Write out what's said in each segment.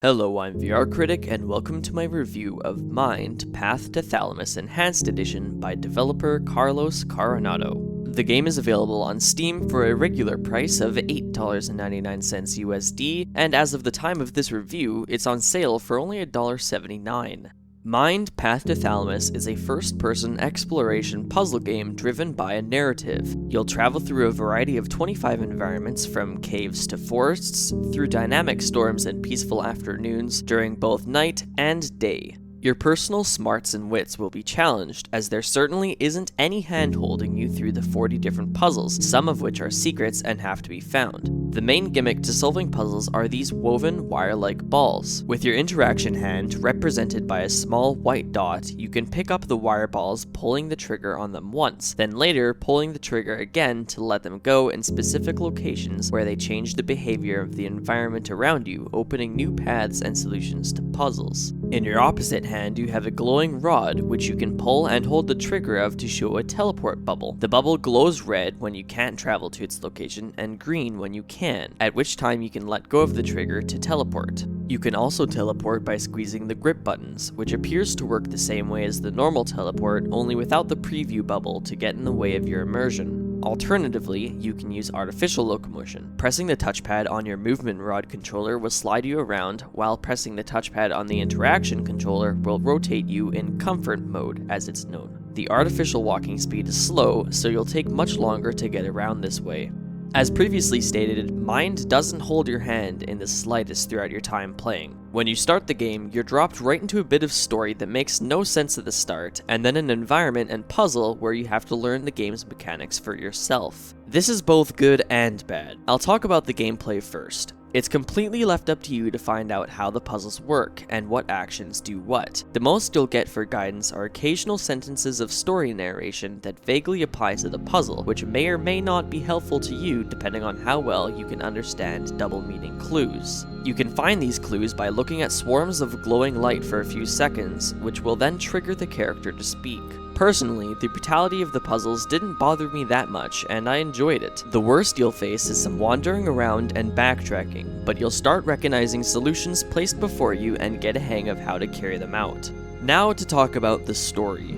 Hello, I'm VR Critic, and welcome to my review of Mind: Path to Thalamus Enhanced Edition by developer Carlos Coronado. The game is available on Steam for a regular price of $8.99 USD, and as of the time of this review, it's on sale for only $1.79. Mind: Path to Thalamus is a first-person exploration puzzle game driven by a narrative. You'll travel through a variety of 25 environments, from caves to forests, through dynamic storms and peaceful afternoons, during both night and day. Your personal smarts and wits will be challenged, as there certainly isn't any hand holding you through the 40 different puzzles, some of which are secrets and have to be found. The main gimmick to solving puzzles are these woven wire-like balls. With your interaction hand, represented by a small white dot, you can pick up the wire balls, pulling the trigger on them once, then later pulling the trigger again to let them go in specific locations where they change the behavior of the environment around you, opening new paths and solutions to puzzles. In your opposite hand, you have a glowing rod, which you can pull and hold the trigger of to show a teleport bubble. The bubble glows red when you can't travel to its location, and green when you can, at which time you can let go of the trigger to teleport. You can also teleport by squeezing the grip buttons, which appears to work the same way as the normal teleport, only without the preview bubble to get in the way of your immersion. Alternatively, you can use artificial locomotion. Pressing the touchpad on your movement rod controller will slide you around, while pressing the touchpad on the interaction controller will rotate you in comfort mode, as it's known. The artificial walking speed is slow, so you'll take much longer to get around this way. As previously stated, Mind doesn't hold your hand in the slightest throughout your time playing. When you start the game, you're dropped right into a bit of story that makes no sense at the start, and then an environment and puzzle where you have to learn the game's mechanics for yourself. This is both good and bad. I'll talk about the gameplay first. It's completely left up to you to find out how the puzzles work and what actions do what. The most you'll get for guidance are occasional sentences of story narration that vaguely apply to the puzzle, which may or may not be helpful to you depending on how well you can understand double meaning clues. You can find these clues by looking at swarms of glowing light for a few seconds, which will then trigger the character to speak. Personally, the brutality of the puzzles didn't bother me that much, and I enjoyed it. The worst you'll face is some wandering around and backtracking, but you'll start recognizing solutions placed before you and get a hang of how to carry them out. Now to talk about the story,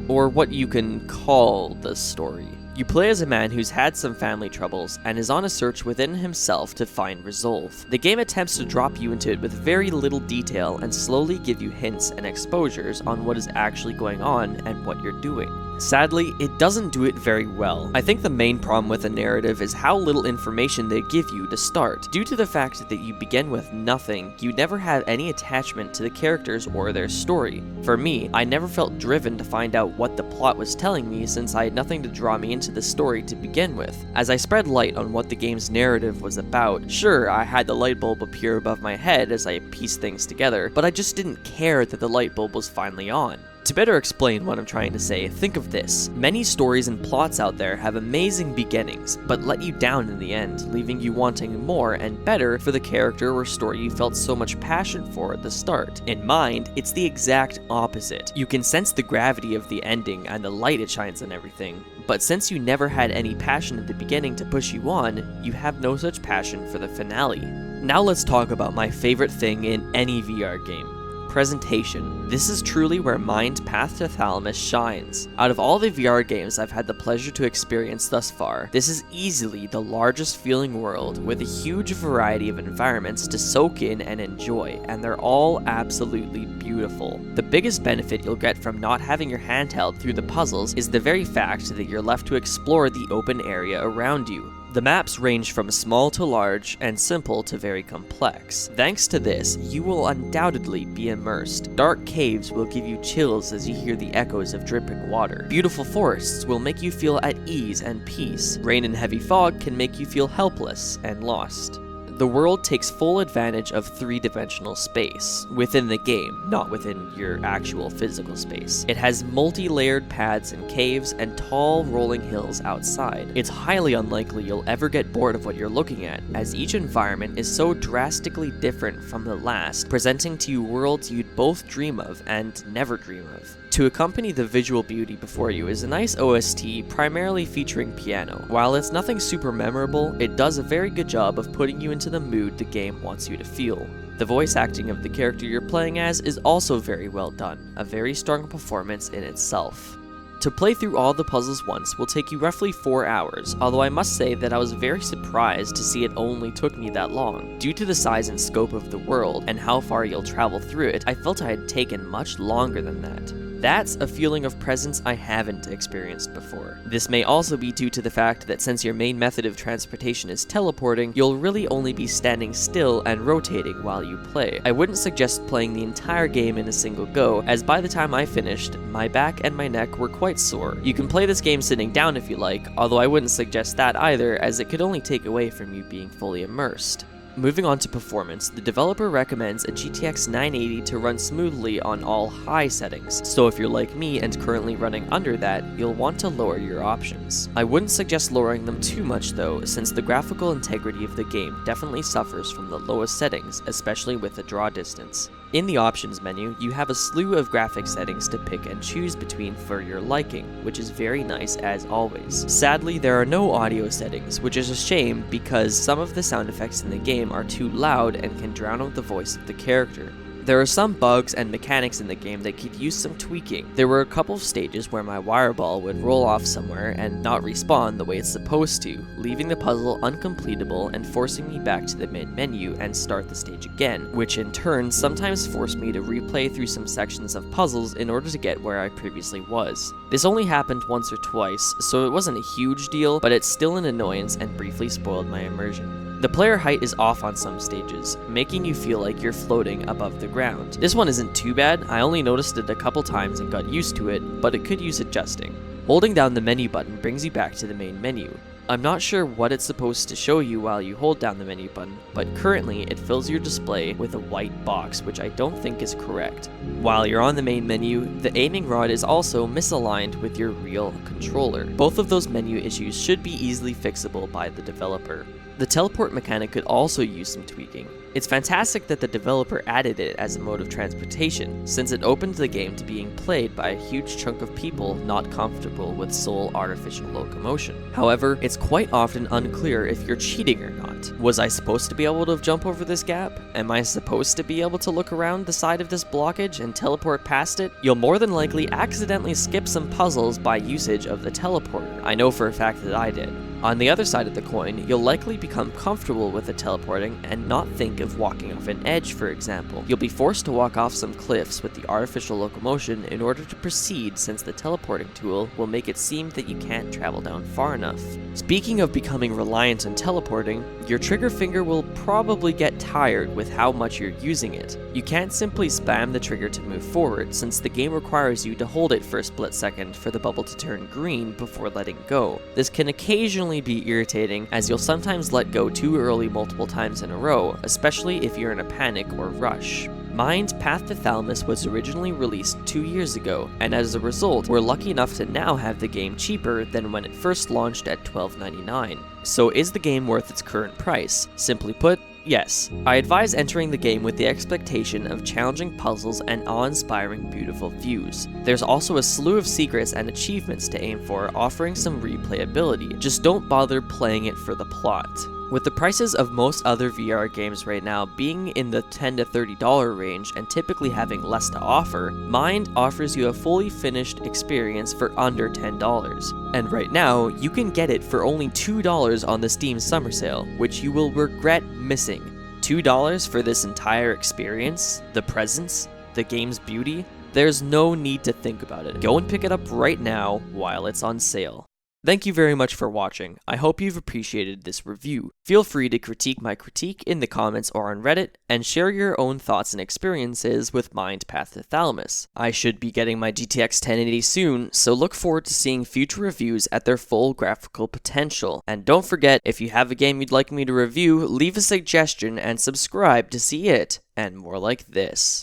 or what you can call the story. You play as a man who's had some family troubles and is on a search within himself to find resolve. The game attempts to drop you into it with very little detail and slowly give you hints and exposures on what is actually going on and what you're doing. Sadly, it doesn't do it very well. I think the main problem with the narrative is how little information they give you to start. Due to the fact that you begin with nothing, you never have any attachment to the characters or their story. For me, I never felt driven to find out what the plot was telling me, since I had nothing to draw me into the story to begin with. As I spread light on what the game's narrative was about, sure, I had the light bulb appear above my head as I pieced things together, but I just didn't care that the light bulb was finally on. To better explain what I'm trying to say, think of this. Many stories and plots out there have amazing beginnings, but let you down in the end, leaving you wanting more and better for the character or story you felt so much passion for at the start. In Mind, it's the exact opposite. You can sense the gravity of the ending and the light it shines on everything, but since you never had any passion at the beginning to push you on, you have no such passion for the finale. Now let's talk about my favorite thing in any VR game. Presentation. This is truly where Mind: Path to Thalamus shines. Out of all the VR games I've had the pleasure to experience thus far, this is easily the largest feeling world, with a huge variety of environments to soak in and enjoy, and they're all absolutely beautiful. The biggest benefit you'll get from not having your hand held through the puzzles is the very fact that you're left to explore the open area around you. The maps range from small to large, and simple to very complex. Thanks to this, you will undoubtedly be immersed. Dark caves will give you chills as you hear the echoes of dripping water. Beautiful forests will make you feel at ease and peace. Rain and heavy fog can make you feel helpless and lost. The world takes full advantage of three-dimensional space within the game, not within your actual physical space. It has multi-layered paths and caves and tall rolling hills outside. It's highly unlikely you'll ever get bored of what you're looking at, as each environment is so drastically different from the last, presenting to you worlds you'd both dream of and never dream of. To accompany the visual beauty before you is a nice OST primarily featuring piano. While it's nothing super memorable, it does a very good job of putting you into the mood the game wants you to feel. The voice acting of the character you're playing as is also very well done, a very strong performance in itself. To play through all the puzzles once will take you roughly 4 hours, although I must say that I was very surprised to see it only took me that long. Due to the size and scope of the world, and how far you'll travel through it, I felt I had taken much longer than that. That's a feeling of presence I haven't experienced before. This may also be due to the fact that since your main method of transportation is teleporting, you'll really only be standing still and rotating while you play. I wouldn't suggest playing the entire game in a single go, as by the time I finished, my back and my neck were quite sore. You can play this game sitting down if you like, although I wouldn't suggest that either, as it could only take away from you being fully immersed. Moving on to performance, the developer recommends a GTX 980 to run smoothly on all high settings, so if you're like me and currently running under that, you'll want to lower your options. I wouldn't suggest lowering them too much though, since the graphical integrity of the game definitely suffers from the lowest settings, especially with the draw distance. In the options menu, you have a slew of graphic settings to pick and choose between for your liking, which is very nice as always. Sadly, there are no audio settings, which is a shame because some of the sound effects in the game are too loud and can drown out the voice of the character. There are some bugs and mechanics in the game that could use some tweaking. There were a couple of stages where my wire ball would roll off somewhere and not respawn the way it's supposed to, leaving the puzzle uncompletable and forcing me back to the main menu and start the stage again, which in turn sometimes forced me to replay through some sections of puzzles in order to get where I previously was. This only happened once or twice, so it wasn't a huge deal, but it's still an annoyance and briefly spoiled my immersion. The player height is off on some stages, making you feel like you're floating above the ground. This one isn't too bad, I only noticed it a couple times and got used to it, but it could use adjusting. Holding down the menu button brings you back to the main menu. I'm not sure what it's supposed to show you while you hold down the menu button, but currently it fills your display with a white box, which I don't think is correct. While you're on the main menu, the aiming rod is also misaligned with your real controller. Both of those menu issues should be easily fixable by the developer. The teleport mechanic could also use some tweaking. It's fantastic that the developer added it as a mode of transportation, since it opened the game to being played by a huge chunk of people not comfortable with sole artificial locomotion. However, it's quite often unclear if you're cheating or not. Was I supposed to be able to jump over this gap? Am I supposed to be able to look around the side of this blockage and teleport past it? You'll more than likely accidentally skip some puzzles by usage of the teleporter. I know for a fact that I did. On the other side of the coin, you'll likely become comfortable with the teleporting and not think of walking off an edge, for example. You'll be forced to walk off some cliffs with the artificial locomotion in order to proceed, since the teleporting tool will make it seem that you can't travel down far enough. Speaking of becoming reliant on teleporting, your trigger finger will probably get tired with how much you're using it. You can't simply spam the trigger to move forward, since the game requires you to hold it for a split second for the bubble to turn green before letting go. This can occasionally be irritating, as you'll sometimes let go too early multiple times in a row, especially if you're in a panic or rush. Mind Path to Thalamus was originally released 2 years ago, and as a result, we're lucky enough to now have the game cheaper than when it first launched at $12.99. So is the game worth its current price? Simply put, yes. I advise entering the game with the expectation of challenging puzzles and awe-inspiring beautiful views. There's also a slew of secrets and achievements to aim for, offering some replayability. Just don't bother playing it for the plot. With the prices of most other VR games right now being in the $10 to $30 range and typically having less to offer, Mind offers you a fully finished experience for under $10. And right now, you can get it for only $2 on the Steam Summer Sale, which you will regret missing. $2 for this entire experience? The presence? The game's beauty? There's no need to think about it. Go and pick it up right now while it's on sale. Thank you very much for watching. I hope you've appreciated this review. Feel free to critique my critique in the comments or on Reddit, and share your own thoughts and experiences with Mind Path to Thalamus. I should be getting my GTX 1080 soon, so look forward to seeing future reviews at their full graphical potential. And don't forget, if you have a game you'd like me to review, leave a suggestion and subscribe to see it, and more like this.